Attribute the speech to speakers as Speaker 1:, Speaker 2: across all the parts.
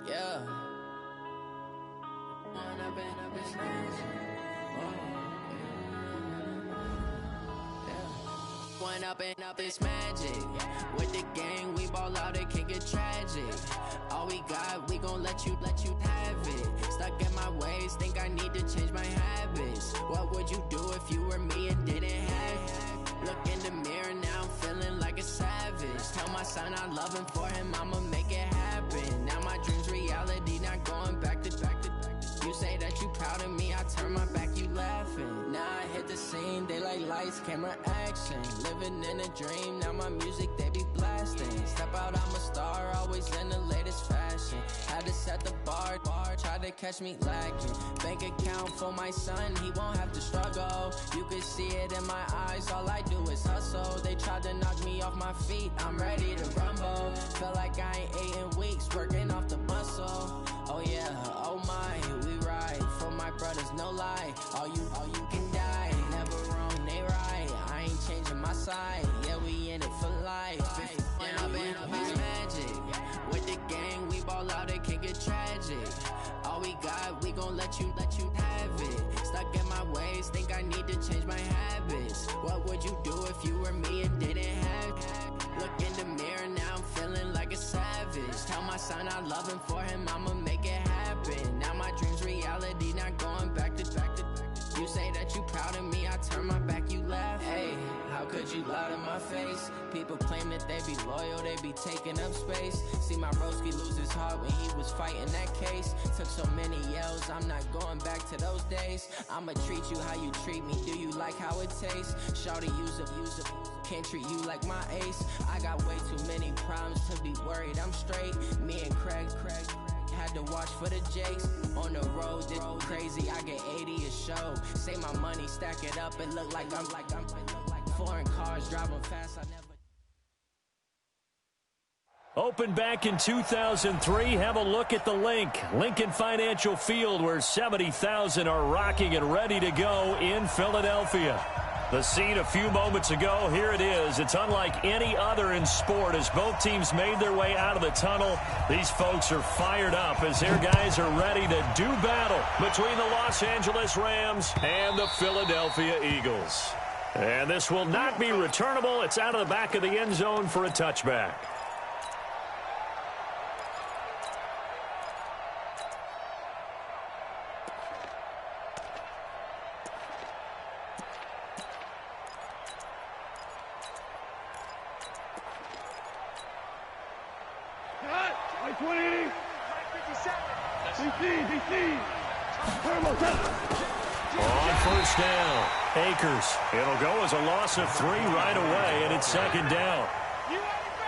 Speaker 1: Yeah. One up and up, it's magic. With the gang, we ball out, it can get tragic. All we got, we gon' let you have it. Stuck in my ways, think I need to change my habits. What would you do if you were me and didn't have it? Look in the mirror, now I'm feeling like a savage. Tell my son I love him, for him I'ma make it happen. Now my dream's reality, not going back to. You say that you proud of me, I turn my back, you laughing. Now I hit the scene, they like lights, camera, action. Living in a dream, now my music, they be blasting. Step out, I'm a star, always in the latest fashion. Had to set the bar, try to catch me lacking. Bank account for my son, he won't have to struggle. You can see it in my eyes, all I do is hustle. They tried to knock me off my feet, I'm ready to rumble. Feel like I ain't ate in weeks, working off the muscle. Oh yeah, oh my, we ride for my brothers, no lie. All you can die, never wrong, they right. I ain't changing my side, yeah, we in it for life. Down, it's magic. With the gang, we ball out, it can get tragic. All we got, we gon' let you have it. Stuck in my ways, think I need to change my habits. What would you do if you were me and didn't have it? Look in the mirror, now I'm feeling like a savage. Tell my son I love him, for him I'ma make it happen. Now my dream's reality, not going back to. You say that you proud of me, I turn my back, you laugh. Hey, how could you lie to my face? People claim that they be loyal, they be taking up space. See my broski lose his heart when he was fighting that case. Took so many yells, I'm not going back to those days. I'ma treat you how you treat me, do you like how it tastes? Shawty, use up, can't treat you like my ace. I got way too many problems to be worried, I'm straight. Me and Craig had to watch for the Jakes. On the road, it's crazy, I get 80 a show. Say my money, stack it up, it look like I'm foreign cars driving fast, I never.
Speaker 2: Opened back in 2003, have a look at the link. Lincoln Financial Field, where 70,000 are rocking and ready to go in Philadelphia. The scene a few moments ago, here it is. It's unlike any other in sport as both teams made their way out of the tunnel. These folks are fired up as their guys are ready to do battle between the Los Angeles Rams and the Philadelphia Eagles. And this will not be returnable. It's out of the back of the end zone for a touchback. On first down, Akers. It'll go as a loss of 3 right away, and it's second down.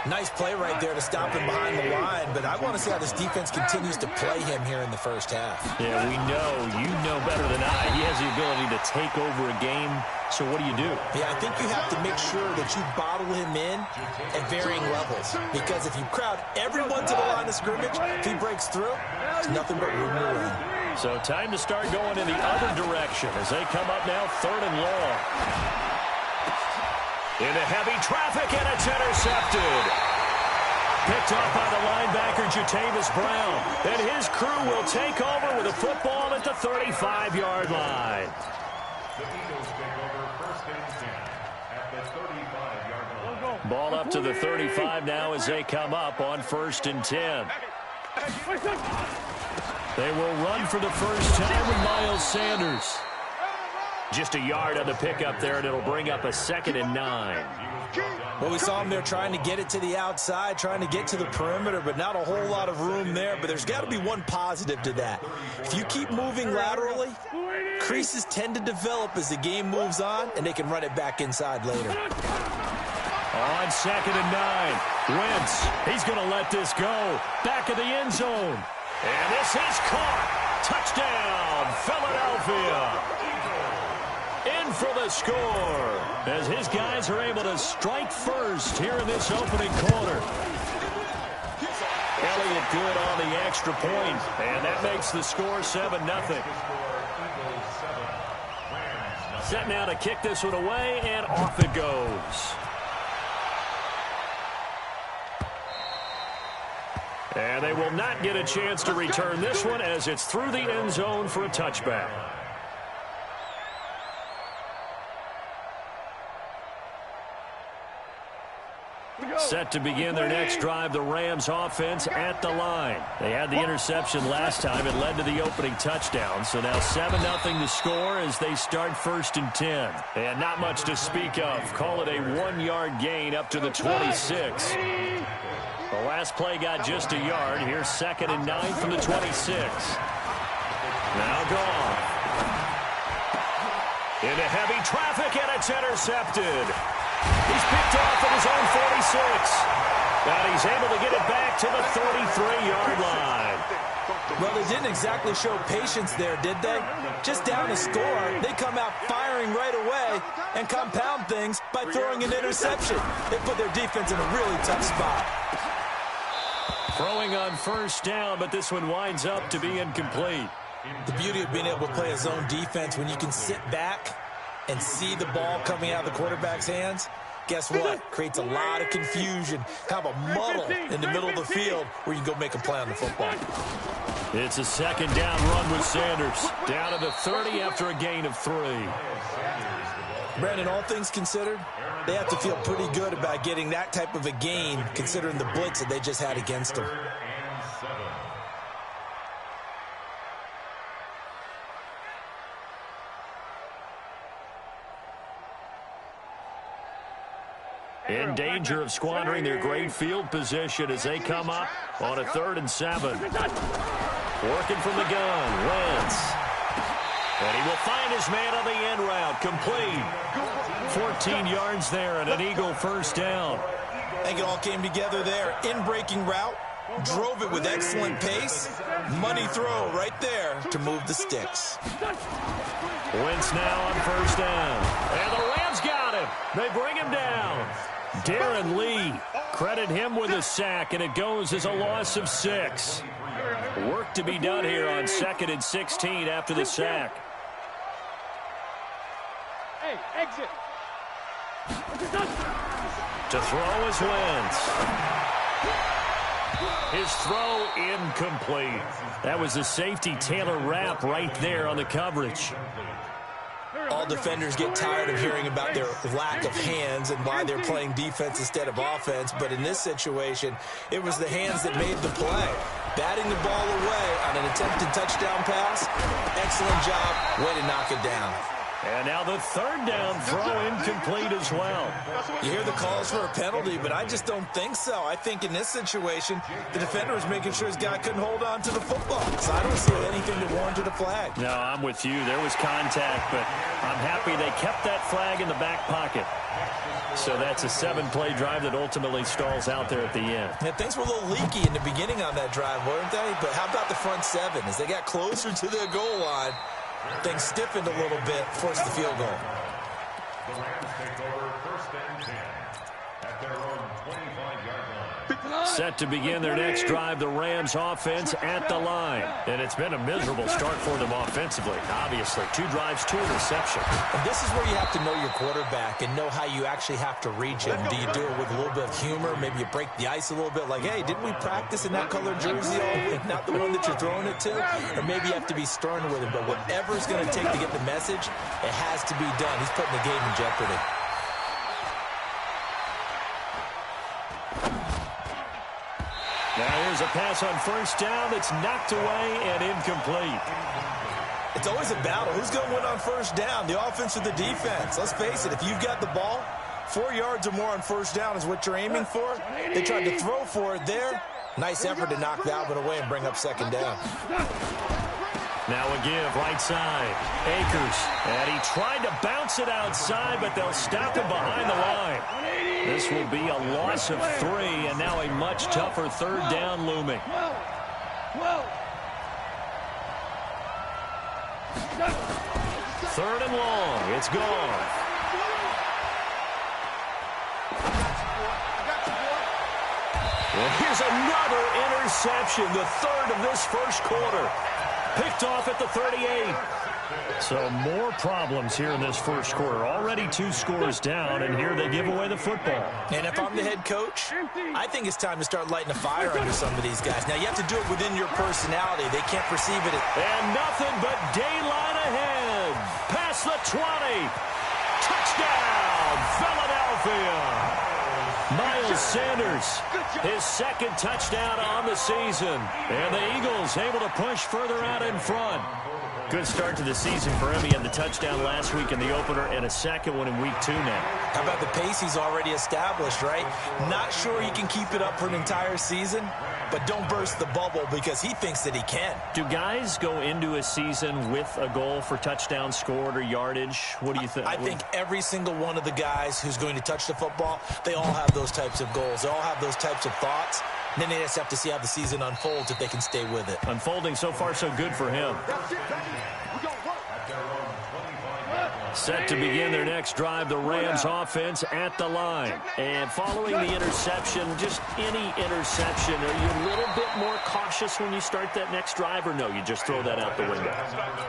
Speaker 3: Nice play right there to stop him behind the line, but I want to see how this defense continues to play him here in the first half.
Speaker 2: Yeah, we know. You know better than I. He has the ability to take over a game, so what do you do?
Speaker 3: Yeah, I think you have to make sure that you bottle him in at varying levels, because if you crowd everyone to the line of scrimmage, if he breaks through, there's nothing but room to run.
Speaker 2: So time to start going in the other direction as they come up now 3rd and long. Into heavy traffic, and it's intercepted. Picked up by the linebacker, Jatavis Brown. And his crew will take over with a football at the 35-yard line.
Speaker 4: The Eagles take over 1st and 10 at the 35-yard line.
Speaker 2: Ball up to the 35 now as they come up on 1st and 10. They will run for the first time with Miles Sanders. Just a yard on the pickup there, and it'll bring up a 2nd and 9.
Speaker 3: Well, we saw him there trying to get it to the outside, trying to get to the perimeter, but not a whole lot of room there. But there's got to be one positive to that. If you keep moving laterally, creases tend to develop as the game moves on, and they can run it back inside later.
Speaker 2: On 2nd and 9, Wentz, he's going to let this go. Back of the end zone. And this is caught. Touchdown, Philadelphia. In for the score as his guys are able to strike first here in this opening quarter. Elliott good on the extra point, and that makes the score 7-0. Set now to kick this one away, and off it goes. And they will not get a chance to return this one as it's through the end zone for a touchback. Set to begin their next drive, the Rams offense at the line. They had the interception last time. It led to the opening touchdown. So now 7-0 to score as they start 1st and 10. And not much to speak of. Call it a 1-yard gain up to the 26. The last play got just a yard. Here's 2nd and 9 from the 26. Now gone. Into heavy traffic, and it's intercepted. He's picked off at his own 46. And he's able to get it back to the 33-yard line.
Speaker 3: Well, they didn't exactly show patience there, did they? Just down a score, they come out firing right away and compound things by throwing an interception. They put their defense in a really tough spot.
Speaker 2: Throwing on 1st down, but this one winds up to be incomplete.
Speaker 3: The beauty of being able to play a zone defense when you can sit back and see the ball coming out of the quarterback's hands, guess what? Creates a lot of confusion, kind of a muddle in the middle of the field where you can go make a play on the football.
Speaker 2: It's a 2nd down run with Sanders. Down to the 30 after a gain of 3.
Speaker 3: Brandon, all things considered, they have to feel pretty good about getting that type of a gain considering the blitz that they just had against them.
Speaker 2: In danger of squandering their great field position as they come up on a 3rd and 7. Working from the gun, Wentz. And he will find his man on the end route, complete. 14 yards there and an Eagle 1st down.
Speaker 3: I think it all came together there. In-breaking route, drove it with excellent pace. Money throw right there to move the sticks.
Speaker 2: Wentz now on 1st down. And the Rams got him. They bring him down. Darren Lee, credit him with a sack, and it goes as a loss of 6. Work to be done here on 2nd and 16 after the sack.
Speaker 5: Hey, exit.
Speaker 2: To throw is Wentz. His throw incomplete. That was a safety Taylor Rapp right there on the coverage.
Speaker 3: All defenders get tired of hearing about their lack of hands and why they're playing defense instead of offense. But in this situation, it was the hands that made the play. Batting the ball away on an attempted touchdown pass. Excellent job. Way to knock it down.
Speaker 2: And now the 3rd down throw incomplete as well.
Speaker 3: You hear the calls for a penalty, but I just don't think so. I think in this situation, the defender was making sure his guy couldn't hold on to the football. So I don't see anything that warranted a flag.
Speaker 2: No, I'm with you. There was contact, but I'm happy they kept that flag in the back pocket. So that's a 7-play drive that ultimately stalls out there at the end.
Speaker 3: Yeah, things were a little leaky in the beginning on that drive, weren't they? But how about the front 7? As they got closer to their goal line, things stiffened a little bit, forced the field goal.
Speaker 4: The Rams take over 1st and 10 at their own 25-yard line.
Speaker 2: Set to begin their next drive, the Rams offense at the line. And it's been a miserable start for them offensively, obviously. 2 drives, 2 interceptions.
Speaker 3: And this is where you have to know your quarterback and know how you actually have to reach him. Do you do it with a little bit of humor? Maybe you break the ice a little bit like, hey, didn't we practice in that colored jersey all week? Not the one that you're throwing it to? Or maybe you have to be stern with him. But whatever it's going to take to get the message, it has to be done. He's putting the game in jeopardy.
Speaker 2: Now here's a pass on 1st down that's knocked away and incomplete.
Speaker 3: It's always a battle. Who's going to win on 1st down, the offense or the defense? Let's face it, if you've got the ball, 4 yards or more on 1st down is what you're aiming for. They tried to throw for it there. Nice effort to knock that one away and bring up 2nd down.
Speaker 2: Now a give, right side. Akers. And he tried to bounce it outside, but they'll stop him behind the line. This will be a loss of 3, and now a much tougher 3rd down looming. 3rd and long. It's gone. And here's another interception, the 3rd of this 1st quarter. Picked off at the 38. So more problems here in this first quarter. Already 2 scores down, and here they give away the football.
Speaker 3: And if I'm the head coach, I think it's time to start lighting a fire under some of these guys. Now, you have to do it within your personality. They can't perceive it.
Speaker 2: And nothing but daylight ahead. Past the 20. Touchdown, Philadelphia. Miles Sanders, his second touchdown on the season. And the Eagles able to push further out in front. Good start to the season for him. He had the touchdown last week in the opener and a second one in week 2 now.
Speaker 3: How about the pace he's already established, right? Not sure he can keep it up for an entire season, but don't burst the bubble because he thinks that he can.
Speaker 2: Do guys go into a season with a goal for touchdowns scored or yardage? What do you think?
Speaker 3: I think every single one of the guys who's going to touch the football, they all have those types of goals. They all have those types of thoughts. And then they just have to see how the season unfolds if they can stay with it.
Speaker 2: Unfolding so far so good for him. Set to begin their next drive, the Rams offense at the line. And following the interception, just any interception, are you a little bit more cautious when you start that next drive, or no, you just throw that out the window?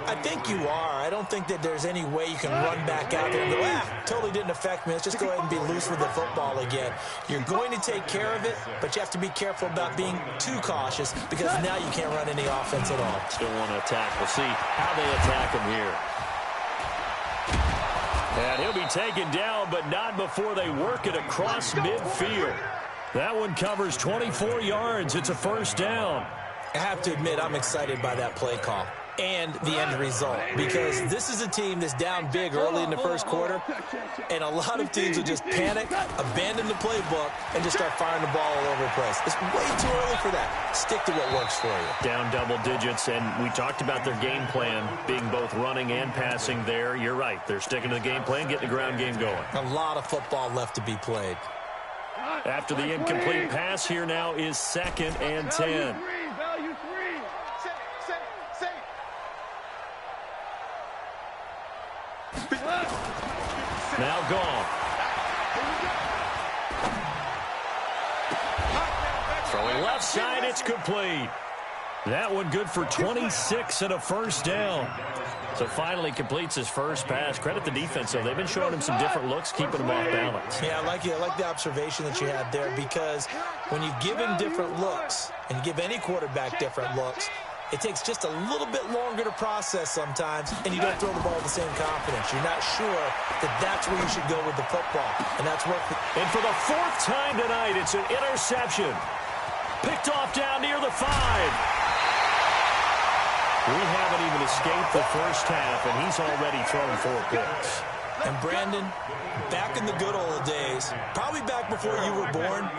Speaker 3: I think you are. I don't think that there's any way you can run back out there and go, totally didn't affect me. Let's just go ahead and be loose with the football again. You're going to take care of it, but you have to be careful about being too cautious because now you can't run any offense at all.
Speaker 2: Still want to attack. We'll see how they attack him here. And he'll be taken down, but not before they work it across midfield. That one covers 24 yards. It's a first down.
Speaker 3: I have to admit, I'm excited by that play call and the end result because this is a team that's down big early in the first quarter, and a lot of teams will just panic, abandon the playbook, and just start firing the ball all over the place. It's way too early for that. Stick to what works for you.
Speaker 2: Down double digits, and we talked about their game plan being both running and passing there. You're right. They're sticking to the game plan, getting the ground game going.
Speaker 3: A lot of football left to be played.
Speaker 2: After the incomplete pass, here now is 2nd and 10. Now gone. Throwing left side, it's complete. That one good for 26 and a first down. So finally completes his first pass. Credit the defense, though. They've been showing him some different looks, keeping him off balance.
Speaker 3: Yeah, I like the observation that you had there because when you give him different looks and you give any quarterback different looks, it takes just a little bit longer to process sometimes, and you don't throw the ball with the same confidence. You're not sure that that's where you should go with the football, and that's what.
Speaker 2: And for the 4th time tonight, it's an interception. Picked off down near the 5. We haven't even escaped the first half, and he's already thrown 4 picks.
Speaker 3: And Brandon, back in the good old days, probably back before you were born,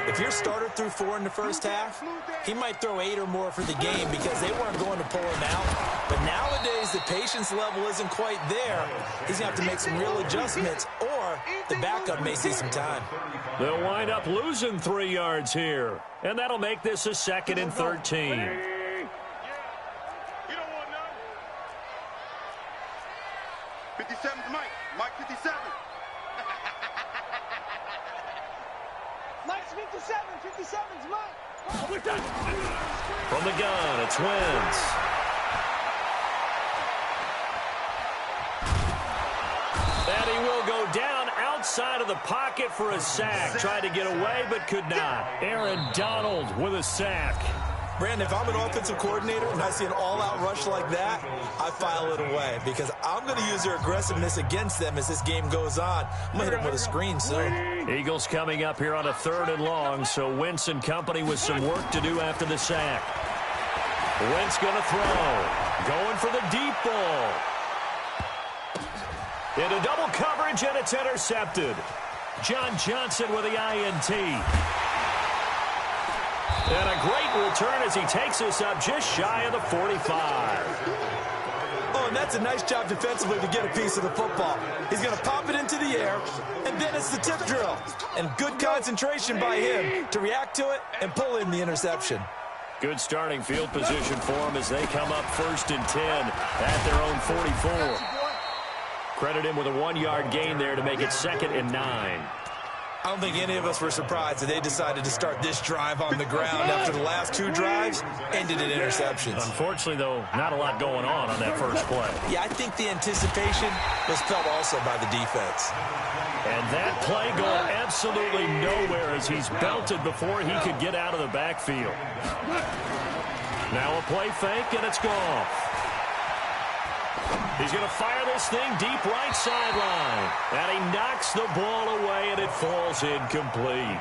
Speaker 3: if your starter threw 4 in the first half, he might throw 8 or more for the game because they weren't going to pull him out. But nowadays, the patience level isn't quite there. He's going to have to make some real adjustments, or the backup may see some time.
Speaker 2: They'll wind up losing 3 yards here, and that'll make this a 2nd and 13.
Speaker 5: 57's Mike. Mike 57. Mike's 57. 57's Mike.
Speaker 2: From the gun, it's Wentz. And he will go down outside of the pocket for a sack. Tried to get away, but could not. Aaron Donald with a sack.
Speaker 3: Brandon, if I'm an offensive coordinator and I see an all-out rush like that, I file it away because I'm going to use their aggressiveness against them as this game goes on. I'm going to hit them with a screen soon.
Speaker 2: Eagles coming up here on a 3rd and long, so Wentz and company with some work to do after the sack. Wentz going to throw. Going for the deep ball. Into double coverage, and it's intercepted. John Johnson with the INT. And a great return as he takes us up just shy of the 45.
Speaker 3: Oh, and that's a nice job defensively to get a piece of the football. He's going to pop it into the air, and then it's the tip drill. And good concentration by him to react to it and pull in the interception.
Speaker 2: Good starting field position for him as they come up 1st and 10 at their own 44. Credit him with a 1-yard gain there to make it 2nd and 9.
Speaker 3: I don't think any of us were surprised that they decided to start this drive on the ground after the last 2 drives ended in interceptions.
Speaker 2: Unfortunately, though, not a lot going on that first play.
Speaker 3: Yeah, I think the anticipation was felt also by the defense.
Speaker 2: And that play going absolutely nowhere as he's belted before he could get out of the backfield. Now a play fake, and it's gone. He's going to fire this thing deep right sideline. And he knocks the ball away, and it falls incomplete.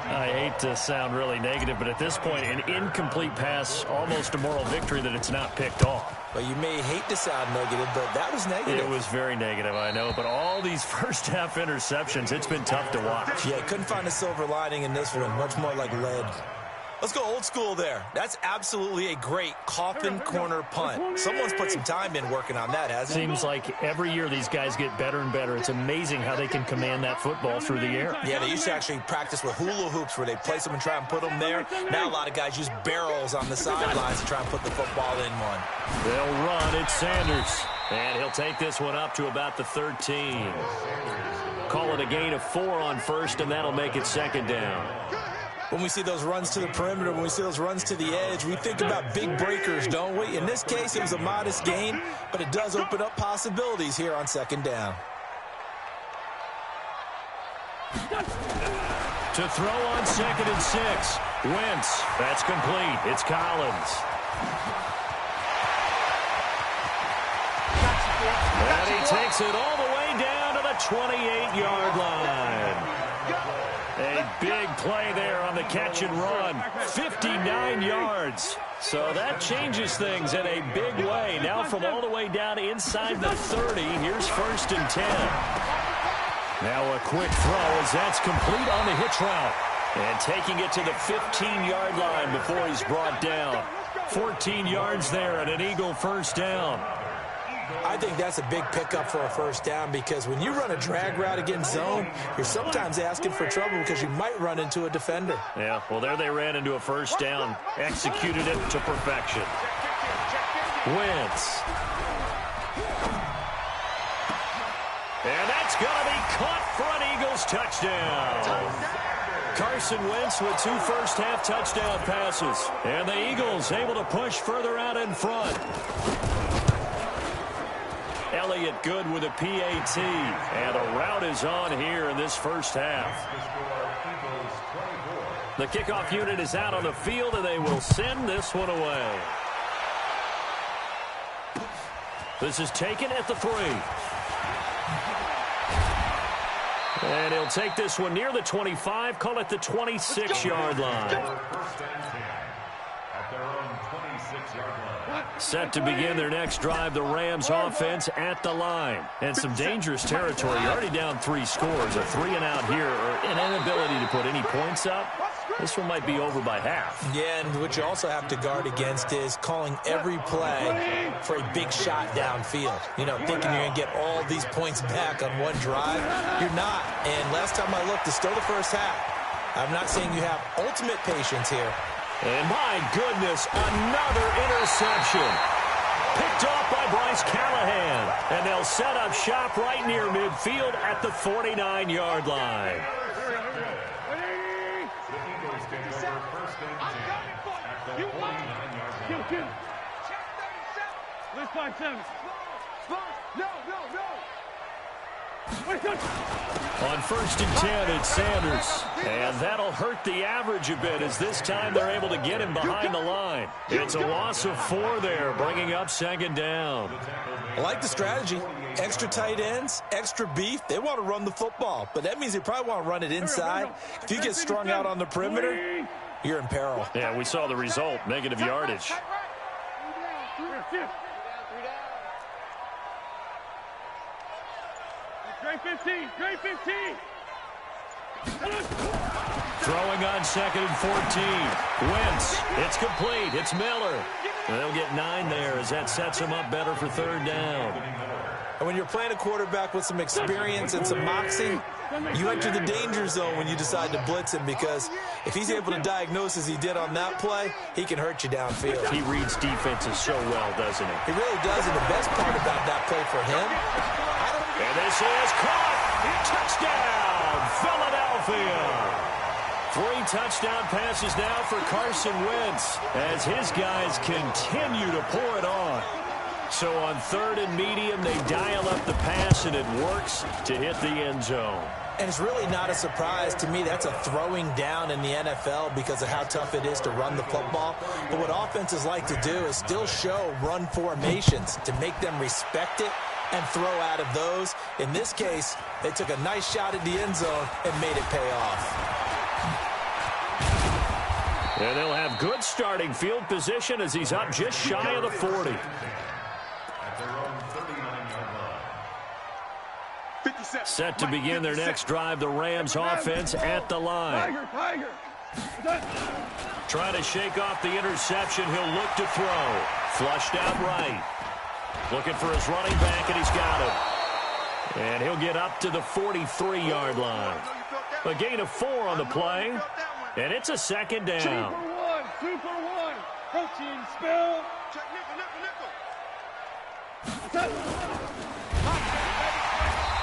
Speaker 2: I hate to sound really negative, but at this point, an incomplete pass, almost a moral victory that it's not picked off.
Speaker 3: Well, you may hate to sound negative, but that was negative.
Speaker 2: It was very negative, I know. But all these first-half interceptions, it's been tough to watch.
Speaker 3: Yeah, couldn't find a silver lining in this one. Much more like lead. Let's go old school there. That's absolutely a great coffin corner punt. Someone's put some time in working on that, hasn't it?
Speaker 2: Seems like every year these guys get better and better. It's amazing how they can command that football through the air.
Speaker 3: Yeah, they used to actually practice with hula hoops where they place them and try and put them there. Now a lot of guys use barrels on the sidelines to try and put the football in one.
Speaker 2: They'll run. It's Sanders. And he'll take this one up to about the 13. Call it a gain of 4 on first, and that'll make it second down.
Speaker 3: When we see those runs to the perimeter, when we see those runs to the edge, we think about big breakers, don't we? In this case, it was a modest gain, but it does open up possibilities here on second down.
Speaker 2: To throw on 2nd and 6. Wentz. That's complete. It's Collins. And he takes it all the way down to the 28-yard line. A big play there on the catch and run. 59 yards. So that changes things in a big way. Now from all the way down inside the 30, here's 1st and 10. Now a quick throw as that's complete on the hitch route. And taking it to the 15-yard line before he's brought down. 14 yards there and an Eagle first down.
Speaker 3: I think that's a big pickup for a first down because when you run a drag route against zone, you're sometimes asking for trouble because you might run into a defender.
Speaker 2: Yeah, well, there they ran into a first down. Executed it to perfection. Wentz. And that's going to be caught for an Eagles touchdown. Carson Wentz with 2 first-half touchdown passes. And the Eagles able to push further out in front. Elliott good with a PAT. And the route is on here in this first half. The kickoff unit is out on the field, and they will send this one away. This is taken at the 3. And he'll take this one near the 25, call it the 26-yard line. Set to begin their next drive, the Rams offense at the line. And some dangerous territory. You're already down 3 scores. A 3-and-out here, or an inability to put any points up. This one might be over by half. Yeah, and what you also have to guard against is calling every play for a big shot downfield. You know, thinking you're going to get all these points back on one drive. You're not. And last time I looked, it's still the first half. I'm not saying you have ultimate patience here. And my goodness, another interception. Picked off by Bryce Callahan. And they'll set up shop right near midfield at the 49-yard line. On 1st and 10, it's Sanders. And that'll hurt the average a bit as this time they're able to get him behind the line. It's a loss of 4 there, bringing up 2nd down. I like the strategy. Extra tight ends, extra beef. They want to run the football, but that means they probably want to run it inside. If you get strung out on the perimeter, you're in peril. Yeah, we saw the result, negative yardage.
Speaker 5: Great 15, great 15.
Speaker 2: Throwing on 2nd and 14. Wentz, it's complete. It's Miller. And they'll get 9 there as that sets him up better for 3rd down. And when you're playing a quarterback with some experience and some moxie, you enter the danger zone when you decide to blitz him because if he's able to diagnose as he did on that play, he can hurt you downfield. He reads defenses so well, doesn't he? He really does, and the best part about that play for him, and this is caught. Touchdown! Philadelphia. 3 touchdown passes now for Carson Wentz as his guys continue to pour it on. So on 3rd and medium, they dial up the pass, and it works to hit the end zone.
Speaker 3: And it's really not a surprise to me. That's a throwing down in the NFL because of how tough it is to run the football. But what offenses like to do is still show run formations to make them respect it and throw out of those. In this case, they took a nice shot at the end zone and made it pay off.
Speaker 2: And they'll have good starting field position as he's up just shy of the 40. Set to begin their next drive, the Rams offense at the line. Trying to shake off the interception. He'll look to throw. Flushed out right. Looking for his running back, and he's got him. And he'll get up to the 43-yard line. A gain of 4 on the play, and it's a 2nd down.
Speaker 5: Super one. Protein spill.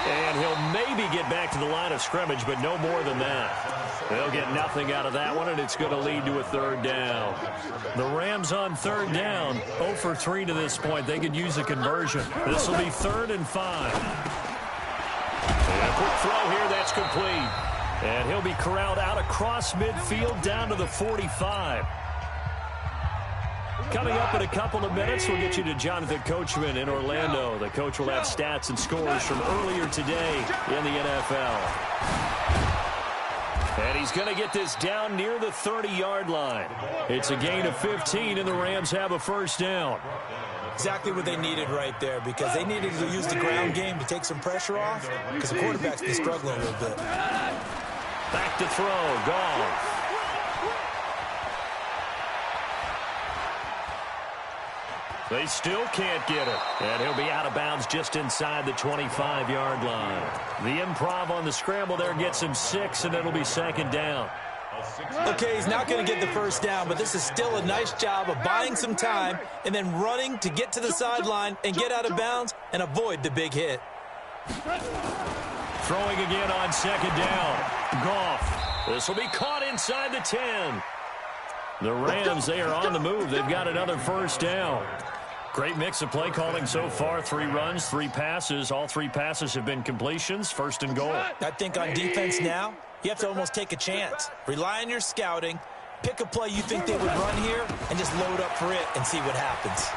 Speaker 2: And he'll maybe get back to the line of scrimmage, but no more than that. They'll get nothing out of that one, and it's going to lead to a 3rd down. The Rams on 3rd down, 0 for 3 to this point. They could use a conversion. This will be 3rd and 5. And a quick throw here, that's complete. And he'll be corralled out across midfield down to the 45. Coming up in a couple of minutes, we'll get you to Jonathan Coachman in Orlando. The coach will have stats and scores from earlier today in the NFL. And he's going to get this down near the 30-yard line. It's a gain of 15, and the Rams have a 1st down.
Speaker 3: Exactly what they needed right there, because they needed to use the ground game to take some pressure off, because the quarterback's been struggling a little bit.
Speaker 2: Back to throw, Goff. They still can't get it. And he'll be out of bounds just inside the 25-yard line. The improv on the scramble there gets him 6, and it'll be 2nd down.
Speaker 3: Okay, he's not going to get the 1st down, but this is still a nice job of buying some time and then running to get to the sideline and get out of bounds and avoid the big hit.
Speaker 2: Throwing again on 2nd down. Goff. This will be caught inside the 10. The Rams, they are on the move. They've got another 1st down. Great mix of play calling so far. 3 runs, 3 passes. All 3 passes have been completions. 1st and goal.
Speaker 3: I think on defense now, you have to almost take a chance. Rely on your scouting. Pick a play you think they would run here and just load up for it and see what happens.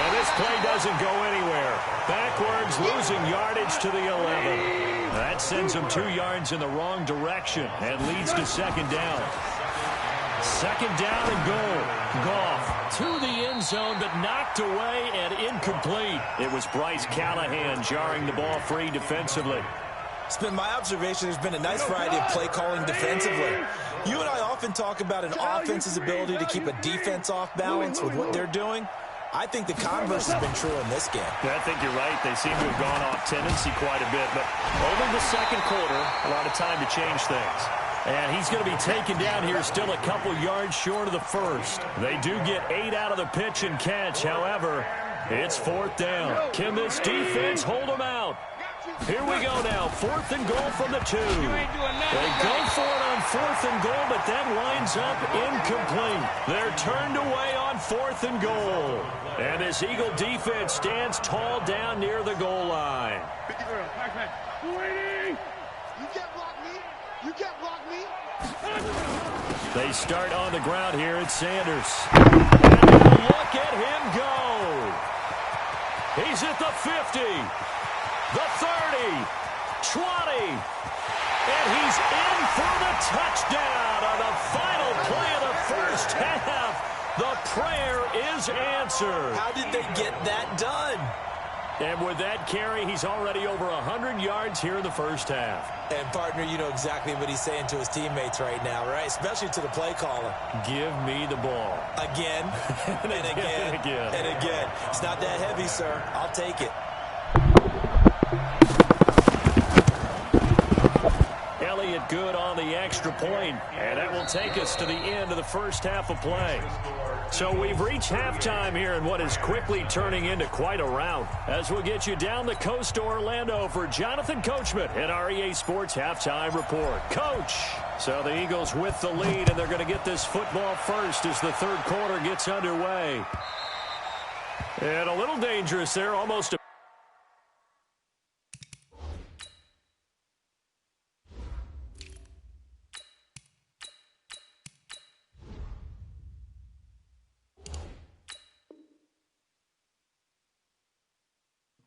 Speaker 2: And this play doesn't go anywhere. Backwards, losing yardage to the 11. That sends them 2 yards in the wrong direction and leads to 2nd down. 2nd down and goal. Goff to the end zone, but knocked away and incomplete. It was Bryce Callahan jarring the ball free defensively.
Speaker 3: It's been my observation there's been a nice variety of play calling defensively. You and I often talk about an offense's ability to keep a defense off balance with what they're doing. I think the converse has been true in this game.
Speaker 2: Yeah, I think you're right. They seem to have gone off tendency quite a bit, but over the 2nd quarter, a lot of time to change things. And he's going to be taken down here still a couple yards short of the 1st. They do get 8 out of the pitch and catch. However, it's 4th down. Can this defense hold them out? Here we go now. 4th and goal from the 2. They go for it on 4th and goal, but that winds up incomplete. They're turned away on 4th and goal. And this Eagle defense stands tall down near the goal line. They start on the ground here at Sanders. And look at him go. He's at the 50, the 30, 20, and he's in for the touchdown on the final play of the 1st half. The prayer is answered.
Speaker 3: How did they get that done?
Speaker 2: And with that carry, he's already over 100 yards here in the 1st half.
Speaker 3: And, partner, you know exactly what he's saying to his teammates right now, right? Especially to the play caller.
Speaker 2: Give me the ball.
Speaker 3: Again, and again, and again. It's not that heavy, sir. I'll take it.
Speaker 2: Elliott Elliott good on the extra point, and that will take us to the end of the first half of play. So we've reached halftime here in what is quickly turning into quite a rout. As we'll get you down the coast to Orlando for Jonathan Coachman at our EA Sports Halftime Report. Coach! So the Eagles with the lead, and they're going to get this football first as the third quarter gets underway. And a little dangerous there, almost a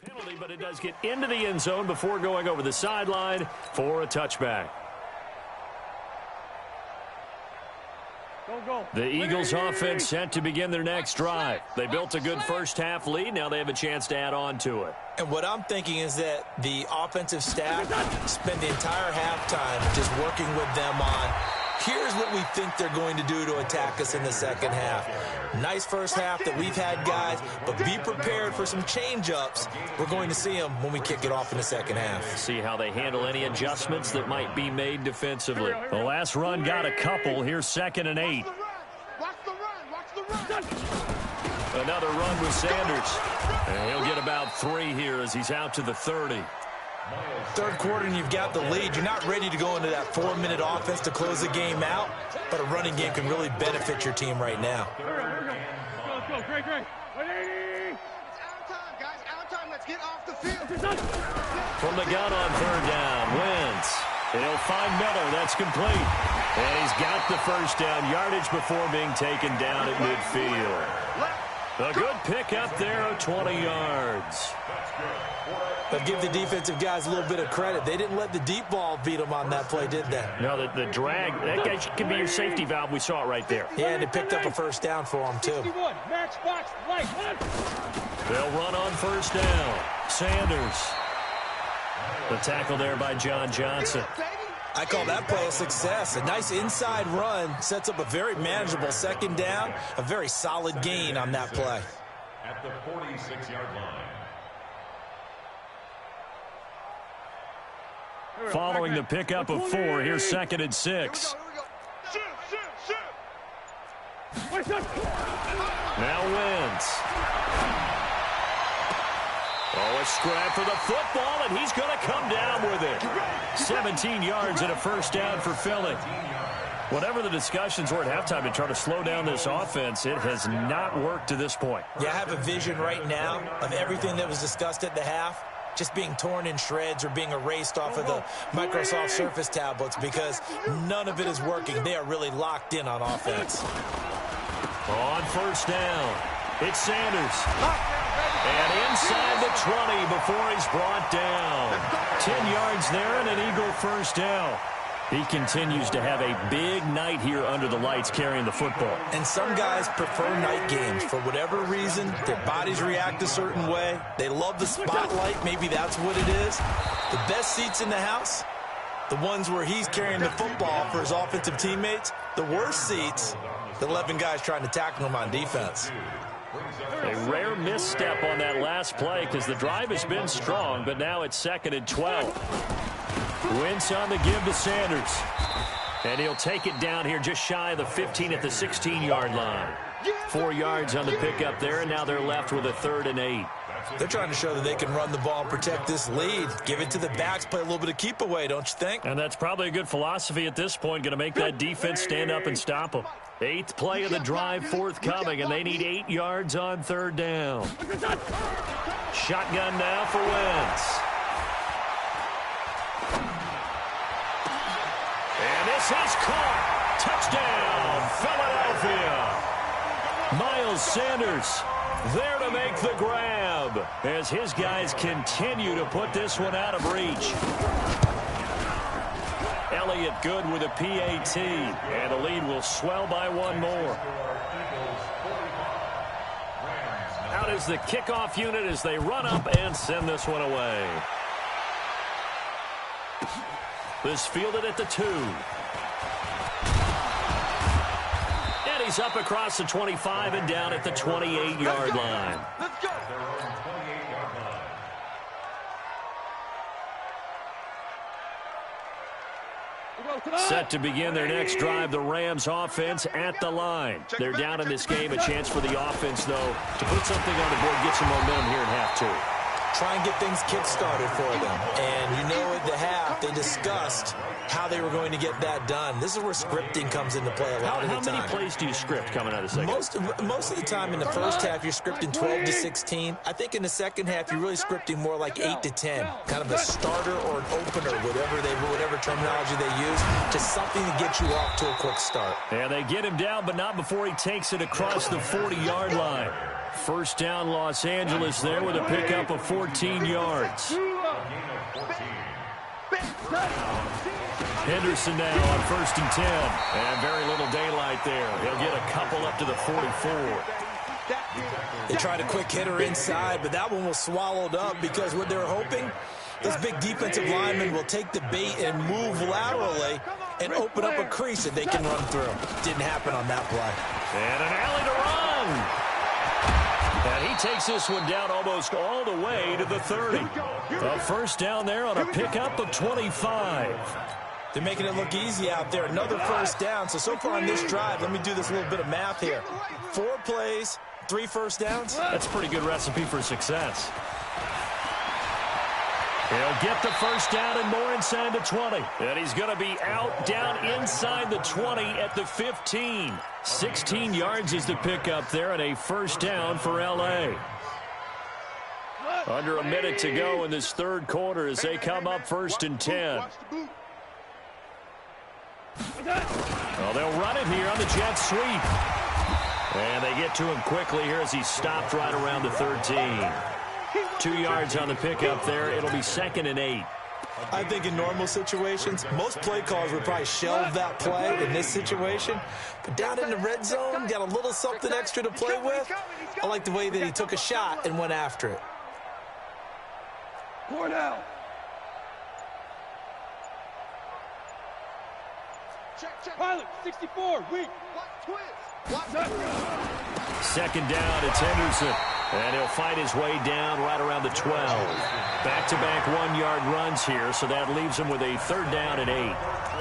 Speaker 2: penalty, but it does get into the end zone before going over the sideline for a touchback. The Eagles offense set to begin their next drive. They built a good first-half lead. Now they have a chance to add on to it.
Speaker 3: And what I'm thinking is that the offensive staff spent the entire halftime just working with them on, here's what we think they're going to do to attack us in the second half. Nice first half that we've had, guys, but be prepared for some change-ups. We're going to see them when we kick it off in the second half.
Speaker 2: See how they handle any adjustments that might be made defensively. The last run got a couple. Here's 2nd and 8. Another run with Sanders. And he'll get about 3 here as he's out to the 30.
Speaker 3: Third quarter and you've got the lead. You're not ready to go into that 4-minute offense to close the game out, but a running game can really benefit your team right now.
Speaker 5: Let's go. Great. 180. It's out time, guys. Out time. Let's get off the field.
Speaker 2: From the gun on third down, Wentz. He'll find Miller. That's complete. And he's got the first down yardage before being taken down at midfield. A good pick up there of 20 yards.
Speaker 3: But give the defensive guys a little bit of credit. They didn't let the deep ball beat them on that play, did they?
Speaker 2: No, the drag, that guy can be your safety valve. We saw it right there.
Speaker 3: Yeah, and they picked up a first down for them, too.
Speaker 2: They'll run on first down. Sanders. The tackle there by John Johnson.
Speaker 3: I call that play a success. A nice inside run sets up a very manageable second down. A very solid gain on that play.
Speaker 4: At the 46-yard line.
Speaker 2: Following the pickup of 4, here's 2nd and 6. Now Wentz. Oh, a scrap for the football, and he's going to come down with it. 17 yards and a first down for Philly. Whatever the discussions were at halftime to try to slow down this offense, it has not worked to this point.
Speaker 3: Yeah, I have a vision right now of everything that was discussed at the half just being torn in shreds or being erased off of the Microsoft Surface tablets because none of it is working. They are really locked in on offense.
Speaker 2: On first down, it's Sanders. And inside the 20 before he's brought down. 10 yards there and an Eagle first down. He continues to have a big night here under the lights carrying the football.
Speaker 3: And some guys prefer night games. For whatever reason, their bodies react a certain way. They love the spotlight. Maybe that's what it is. The best seats in the house, the ones where he's carrying the football for his offensive teammates. The worst seats, the 11 guys trying to tackle him on defense.
Speaker 2: A rare misstep on that last play because the drive has been strong, but now it's 2nd and 12. Wentz on the give to Sanders. And he'll take it down here just shy of the 15 at the 16-yard line. 4 yards on the pickup there, and now they're left with a 3rd and 8.
Speaker 3: They're trying to show that they can run the ball and protect this lead. Give it to the backs, play a little bit of keep away, don't you think?
Speaker 2: And that's probably a good philosophy at this point, going to make that defense stand up and stop them. 8th play of the drive forthcoming, and they need 8 yards on 3rd down. Shotgun now for Wentz. And this is caught. Touchdown, Philadelphia. Miles Sanders there to make the grab as his guys continue to put this one out of reach. Elliott good with a PAT, and the lead will swell by 1 more. Out is the kickoff unit as they run up and send this one away. This fielded at the 2. And he's up across the 25 and down at the 28-yard line.
Speaker 5: Let's go.
Speaker 2: Set to begin their next drive, the Rams offense at the line. They're down in this game. A chance for the offense, though, to put something on the board, get some momentum here in half two.
Speaker 3: Try and get things kick-started for them. And you know at the half, they discussed how they were going to get that done. This is where scripting comes into play a lot of the time.
Speaker 2: How many plays do you script coming out of the second?
Speaker 3: Most of the time in the first half, you're scripting 12 to 16. I think in the second half, you're really scripting more like 8 to 10. Kind of a starter or an opener, whatever terminology they use, just something to get you off to a quick start.
Speaker 2: And they get him down, but not before he takes it across the 40-yard line. First down, Los Angeles there with a pickup of 14 yards. Henderson now on 1st and 10. And very little daylight there. He'll get a couple up to the 44.
Speaker 3: They tried a quick hitter inside, but that one was swallowed up because what they were hoping, this big defensive lineman will take the bait and move laterally and open up a crease that they can run through. Didn't happen on that play.
Speaker 2: And an alley to run. And he takes this one down almost all the way to the 30. A first down there on a pickup of 25.
Speaker 3: They're making it look easy out there. Another first down. So far on this drive, let me do this little bit of math here. 4 plays, 3 first downs.
Speaker 2: That's a pretty good recipe for success. He'll get the first down and more inside the 20. And he's going to be out down inside the 20 at the 15. 16 yards is the pickup there and a first down for L.A. Under a minute to go in this third quarter as they come up 1st and 10. Well, they'll run it here on the jet sweep. And they get to him quickly here as he's stopped right around the 13. 2 yards on the pickup there. It'll be 2nd and 8.
Speaker 3: I think in normal situations, most play callers would probably shelve that play in this situation. But down in the red zone, got a little something extra to play with. I like the way that he took a shot and went after it.
Speaker 5: Cornell. Pilot, 64, weak.
Speaker 2: Second down, it's Henderson. And he'll fight his way down right around the 12. Back-to-back 1-yard runs here, so that leaves him with a 3rd down and 8.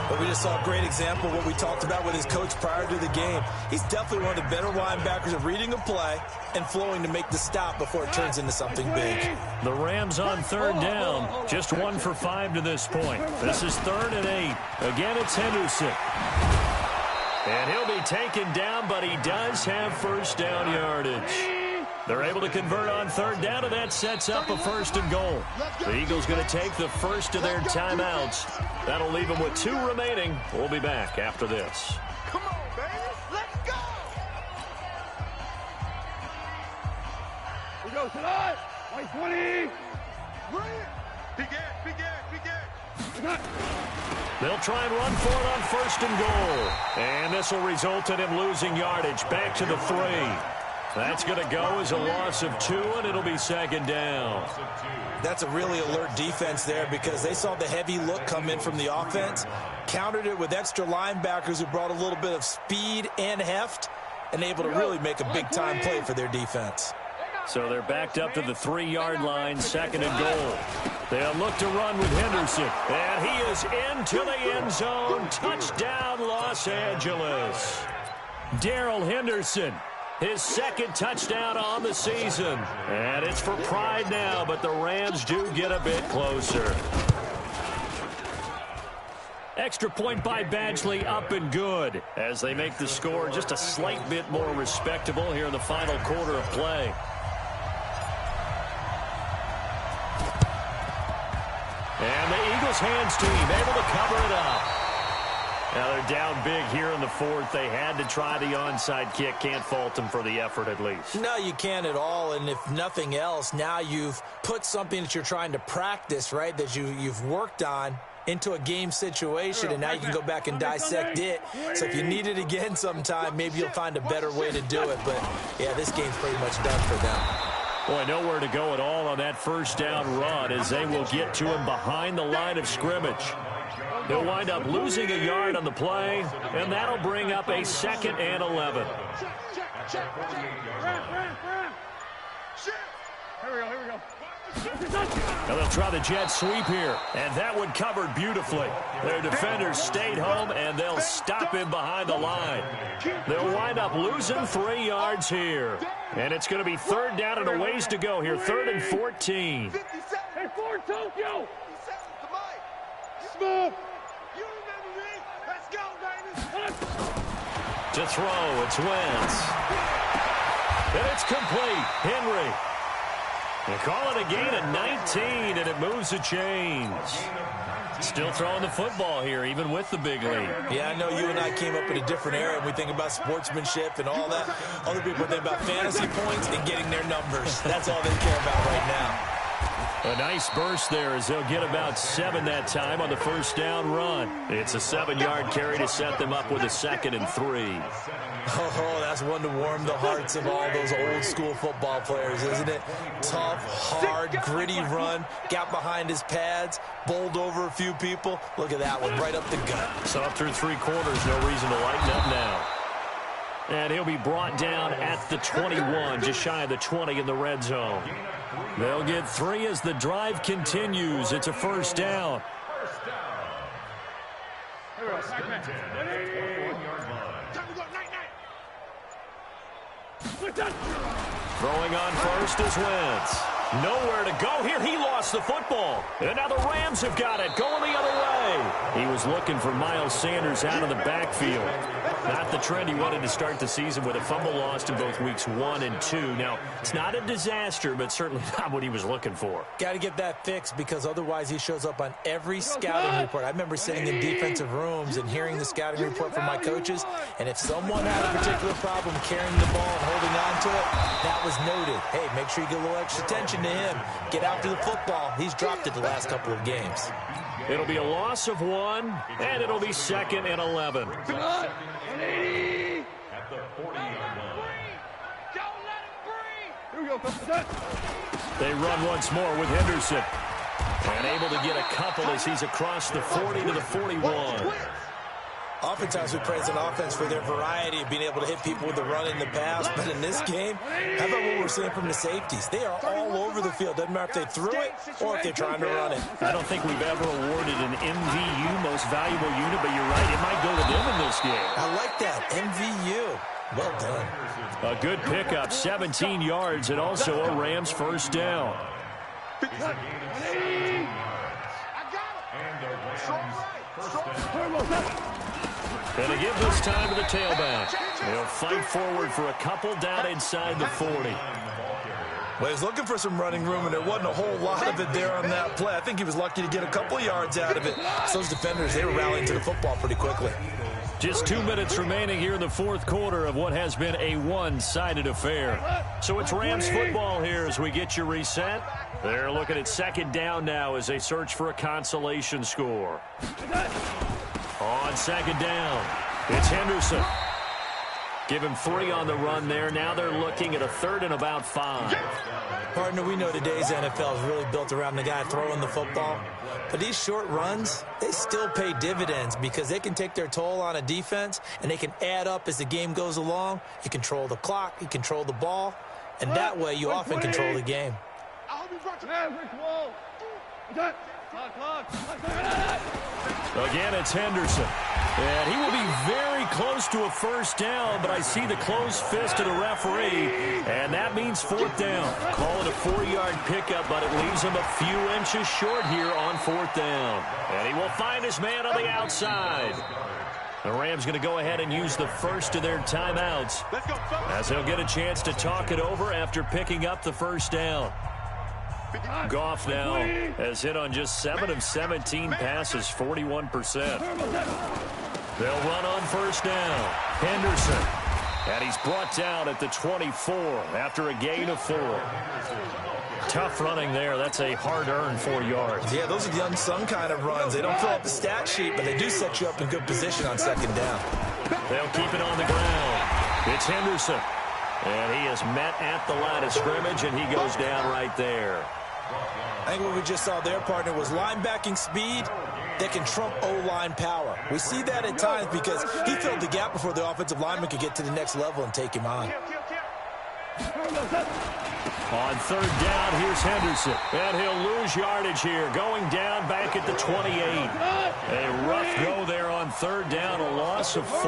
Speaker 3: But we just saw a great example of what we talked about with his coach prior to the game. He's definitely one of the better linebackers of reading a play and flowing to make the stop before it turns into something big.
Speaker 2: The Rams on 3rd down, just 1 for 5 to this point. This is 3rd and 8. Again, it's Henderson. And he'll be taken down, but he does have first down yardage. They're able to convert on 3rd down, and that sets up a 1st and goal. The Eagles going to take the first of their timeouts. That'll leave them with 2 remaining. We'll be back after this.
Speaker 5: Come on, baby. Let's go. We go tonight. White 20. Begin.
Speaker 2: They'll try and run for it on 1st and goal. And this will result in him losing yardage back to the 3. That's going to go as a loss of 2, and it'll be 2nd down.
Speaker 3: That's a really alert defense there because they saw the heavy look come in from the offense, countered it with extra linebackers who brought a little bit of speed and heft, and able to really make a big-time play for their defense.
Speaker 2: So they're backed up to the 3-yard line, 2nd and goal. They'll look to run with Henderson, and he is into the end zone. Touchdown, Los Angeles. Darrell Henderson. His 2nd touchdown on the season. And it's for pride now, but the Rams do get a bit closer. Extra point by Badgley, up and good, as they make the score just a slight bit more respectable here in the final quarter of play. And the Eagles hands team able to cover it up. Now they're down big here in the 4th. They had to try the onside kick. Can't fault them for the effort at least.
Speaker 3: No, you can't at all. And if nothing else, now you've put something that you're trying to practice, right, that you've worked on into a game situation, and now you can go back and dissect it. So if you need it again sometime, maybe you'll find a better way to do it. But, yeah, this game's pretty much done for them.
Speaker 2: Boy, nowhere to go at all on that first down run as they will get to him behind the line of scrimmage. They'll wind up losing a yard on the play, and that'll bring up a 2nd and 11.
Speaker 5: Here we go.
Speaker 2: Now they'll try the jet sweep here, and that one covered beautifully. Their defenders stayed home, and they'll stop him behind the line. They'll wind up losing 3 yards here. And it's going to be 3rd down and a ways to go here, 3rd and 14.
Speaker 5: Hey, for Tokyo! Smooth! You remember me? Let's go, baby!
Speaker 2: To throw, it's Wentz. And it's complete. Henry. They call it a gain of 19, and it moves the chains. Still throwing the football here, even with the big lead.
Speaker 3: Yeah, I know you and I came up in a different era, and we think about sportsmanship and all that. Other people think about fantasy points and getting their numbers. That's all they care about right now.
Speaker 2: A nice burst there as they'll get about 7 that time on the first down run. It's a 7-yard carry to set them up with a 2nd and 3.
Speaker 3: Oh, that's one to warm the hearts of all those old-school football players, isn't it? Tough, hard, gritty run, got behind his pads, bowled over a few people. Look at that one, right up the gut.
Speaker 2: So up through 3 quarters, no reason to lighten up now. And he'll be brought down at the 21, just shy of the 20 in the red zone. They'll get 3 as the drive continues. It's a first down. Throwing on first is Wentz. Nowhere to go here. He lost the football. And now the Rams have got it. Going the other way. He was looking for Miles Sanders out of the backfield. Not the trend he wanted to start the season with, a fumble lost in both weeks 1 and 2. Now, it's not a disaster, but certainly not what he was looking for.
Speaker 3: Got to get that fixed because otherwise he shows up on every scouting report. I remember sitting in defensive rooms and hearing the scouting report from my coaches, and if someone had a particular problem carrying the ball and holding on to it, that was noted. Hey, make sure you get a little extra attention to him. Get after the football. He's dropped it the last couple of games.
Speaker 2: It'll be a loss of 1, and it'll be 2nd and 11.
Speaker 5: At the 40-yard line. Don't let him breathe. Here we go.
Speaker 2: They run once more with Henderson. And able to get a couple as he's across the 40 to the 41.
Speaker 3: Oftentimes we praise an offense for their variety of being able to hit people with the run in the pass, but in this game, how about what we're seeing from the safeties? They are all over the field. Doesn't matter if they threw it or if they're trying to run it.
Speaker 2: I don't think we've ever awarded an MVU, most valuable unit, but you're right, it might go to them in this game.
Speaker 3: I like that, MVU. Well done.
Speaker 2: A good pickup, 17 yards, and also a Rams first down. And to give this time to the tailback. They'll fight forward for a couple down inside the 40.
Speaker 3: Well, he's looking for some running room, and there wasn't a whole lot of it there on that play. I think he was lucky to get a couple yards out of it. So those defenders, they were rallying to the football pretty quickly.
Speaker 2: Just 2 minutes remaining here in the fourth quarter of what has been a one-sided affair. So it's Rams football here as we get you reset. They're looking at 2nd down now as they search for a consolation score. On 2nd down, it's Henderson. Give him 3 on the run there. Now they're looking at a 3rd and about 5.
Speaker 3: Partner, we know today's NFL is really built around the guy throwing the football. But these short runs, they still pay dividends because they can take their toll on a defense, and they can add up as the game goes along. You control the clock, you control the ball, and that way you often control the game.
Speaker 2: Again, it's Henderson. And he will be very close to a first down, but I see the closed fist of the referee, and that means 4th down. Call it a 4-yard pickup, but it leaves him a few inches short here on 4th down. And he will find his man on the outside. The Rams going to go ahead and use the first of their timeouts as they'll get a chance to talk it over after picking up the first down. Goff now has hit on just 7 of 17 passes, 41%. They'll run on first down. Henderson. And he's brought down at the 24 after a gain of 4. Tough running there. That's a hard-earned 4 yards.
Speaker 3: Yeah, those are the unsung kind of runs. They don't fill up the stat sheet, but they do set you up in good position on 2nd down.
Speaker 2: They'll keep it on the ground. It's Henderson. And he is met at the line of scrimmage, and he goes down right there.
Speaker 3: I think what we just saw there, partner, was linebacking speed that can trump O-line power. We see that at times because he filled the gap before the offensive lineman could get to the next level and take him on.
Speaker 2: On third down, here's Henderson. And he'll lose yardage here, going down back at the 28. A rough go there on third down, a loss of 4.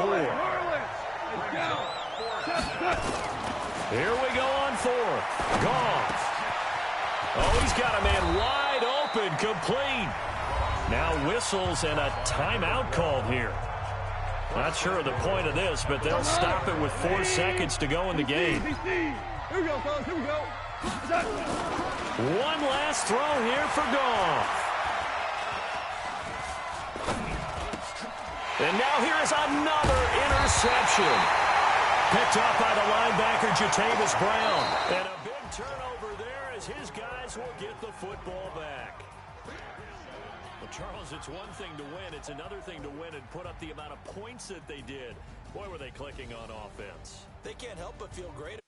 Speaker 2: Here we go on 4th. Goff. Oh, he's got a man wide open, complete. Now whistles and a timeout called here. Not sure of the point of this, but they'll stop it with 4 seconds to go in the game.
Speaker 5: Here we go, fellas. Here we go.
Speaker 2: One last throw here for Goff. And now here is another interception. Picked up by the linebacker, Jatavis Brown. And a big turnover there as his guys will get the football back. Well, Charles, it's one thing to win. It's another thing to win and put up the amount of points that they did. Boy, were they clicking on offense.
Speaker 3: They can't help but feel great.